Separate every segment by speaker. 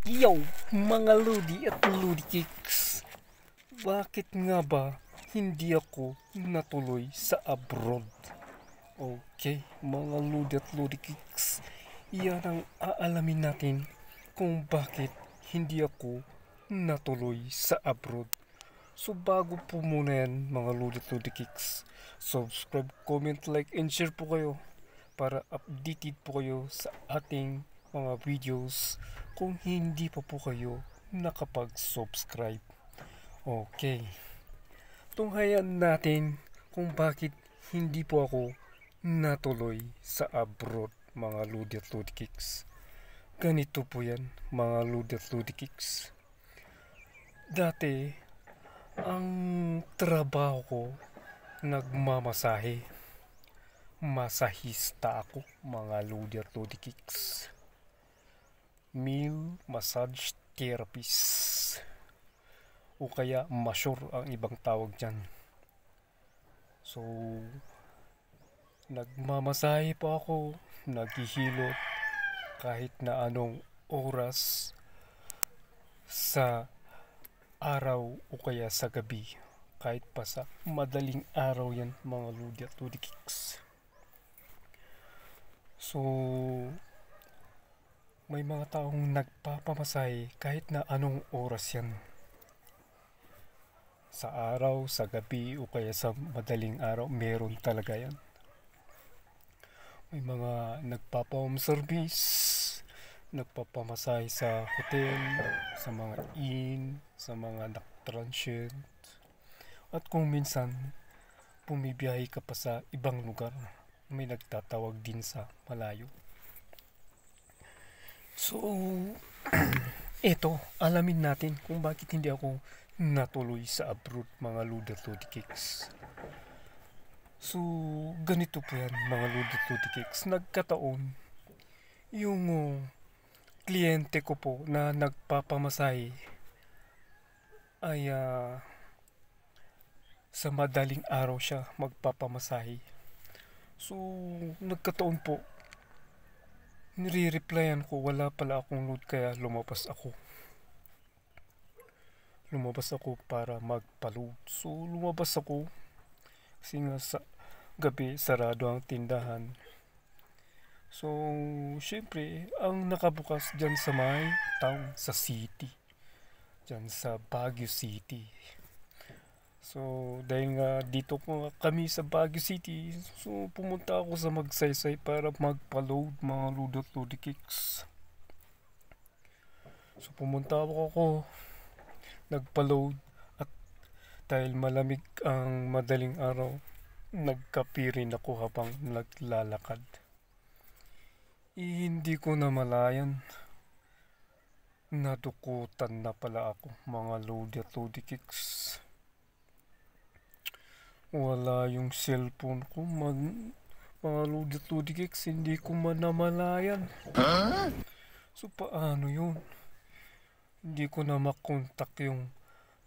Speaker 1: Yo, mga Lodi at Lodi Kicks, bakit nga ba hindi ako natuloy sa abroad? Okay, mga Lodi at Lodi Kicks, yan ang aalamin natin kung bakit hindi ako natuloy sa abroad. So bago po muna yan mga Lodi at Lodi Kicks, subscribe, comment, like, and share po kayo para updated po kayo sa ating mga videos kung hindi pa po kayo nakapag-subscribe. Okay, tunghayan natin kung bakit hindi po ako natuloy sa abroad mga Lodi at Lodi Kicks. Ganito po yan mga Lodi at Lodi Kicks. Dati, ang trabaho ko nagmamasahe. Masahista ako mga Lodi at Lodi Kicks. Meal massage therapist o kaya masseur ang ibang tawag dyan. So nagmamasahe pa ako, naghihilot kahit na anong oras sa araw o kaya sa gabi, kahit pa sa madaling araw yan mga Lodi at Lodi Kicks. So may mga taong nagpapamasahe kahit na anong oras yan, sa araw, sa gabi o kaya sa madaling araw, meron talaga yan. May mga nagpapa-home service, nagpapamasahe sa hotel, sa mga inn, sa mga transient, at kung minsan pumibiyahe ka pa sa ibang lugar, may nagtatawag din sa malayo. So ito, alamin natin kung bakit hindi ako natuloy sa abroad mga Lodi at Lodi Kicks. So ganito po yan mga Lodi at Lodi Kicks. Nagkataon yung kliyente ko po na nagpapamasahe ay sa madaling araw siya magpapamasahe. So nagkataon po, nire-replyan ko wala pala akong load kaya lumabas ako para magpa-load. So lumabas ako kasi nga sa gabi sarado ang tindahan. So syempre ang nakabukas dyan sa may town, sa city, dyan sa Baguio City. So dahil nga dito kami sa Baguio City, so pumunta ako sa Magsaysay para magpa-load mga Lodi at Lodi Kicks. So pumunta ako, nagpa-load, at dahil malamig ang madaling araw, nagkape rin ako habang naglalakad. Hindi ko na malayan, nadukutan na pala ako mga Lodi at Lodi Kicks. Wala yung cellphone ko, mga Lodi at Lodi Kicks, hindi ko namalayan. So paano yun? Hindi ko na makontak yung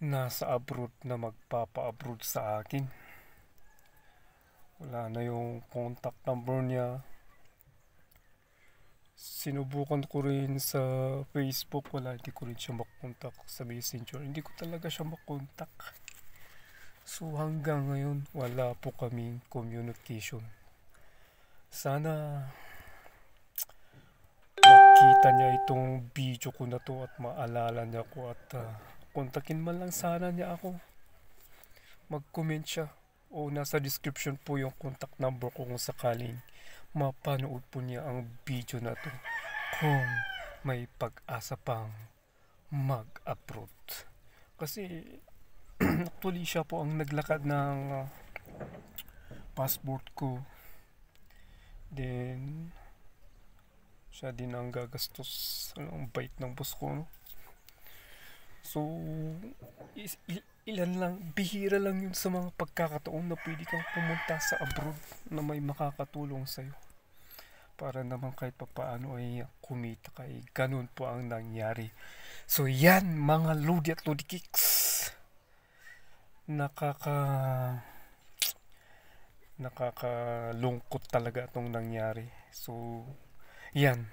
Speaker 1: nasa abroad na magpapa-abroad sa akin. Wala na yung contact number niya. Sinubukan ko rin sa Facebook, wala, hindi ko rin siya makontak. Sa Messenger, hindi ko talaga siya makontak. So hanggang ngayon, wala po kaming communication. Sana makita niya itong video ko na to at maalala niya ako at kontakin man lang sana niya ako. Mag-comment siya o nasa description po yung contact number ko kung sakaling mapanood po niya ang video na to kung may pag-asa pang mag-abroad. Kasi actually siya po ang naglakad ng passport ko. Then siya din ang gagastos. Ang bait ng boss ko, no? So ilan lang, bihira lang yun sa mga pagkakataon na pwede kang pumunta sa abroad na may makakatulong sa'yo para naman kahit papaano ay kumita ka. Ganun po ang nangyari. So yan mga Lodi at Lodi Kicks, nakakalungkot talaga itong nangyari. So yan,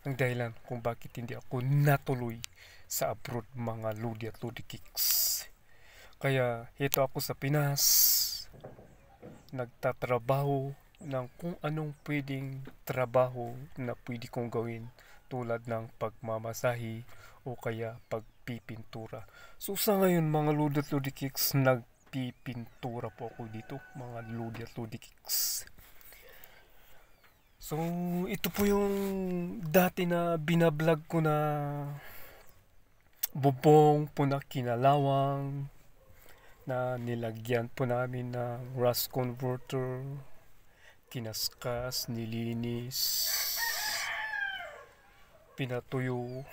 Speaker 1: ng dahilan kung bakit hindi ako natuloy sa abroad, mga Lodi at Lodi Kicks. Kaya ito ako sa Pinas, nagtatrabaho ng kung anong pwedeng trabaho na pwede kong gawin, tulad ng pagmamasahi o kaya pagpipintura. So sa ngayon mga Lodi at Lodi Kicks, nagpipintura po ako dito, mga Lodi at Lodi Kicks. So ito po yung dati na binablog ko na bubong po na kinalawang, na nilagyan po namin ng rust converter, kinaskas, nilinis, pinatuyo.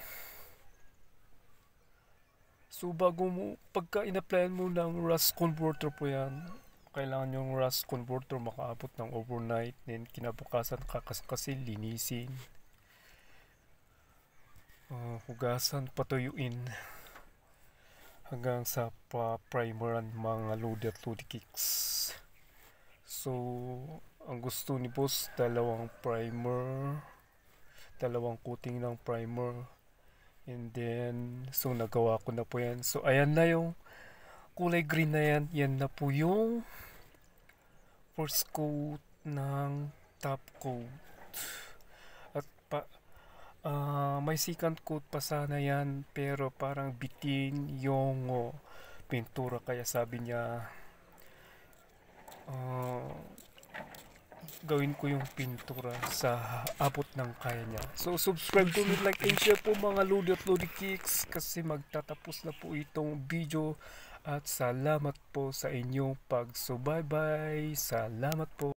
Speaker 1: So bago mo, pagka in-applyan mo ng rust converter po yan, kailangan yung rust converter makaabot ng overnight, then kinabukasan kakaskasin, linisin, hugasan, patuyuin, hanggang sa pa-primeran, mga Lodi at Lodi Kicks. So ang gusto ni boss, dalawang coating ng primer, and then so nagawa ko na po yan. So ayan na yung kulay green na yan, yan na po yung first coat ng top coat. At may second coat pa sana yan, pero parang bitin yung pintura, kaya sabi niya gawin ko yung pintura sa abot ng kaya niya. So subscribe to me, like and share po mga Lodi at Lodi Kicks, kasi magtatapos na po itong video. At salamat po sa inyong pagsubaybay. Salamat po.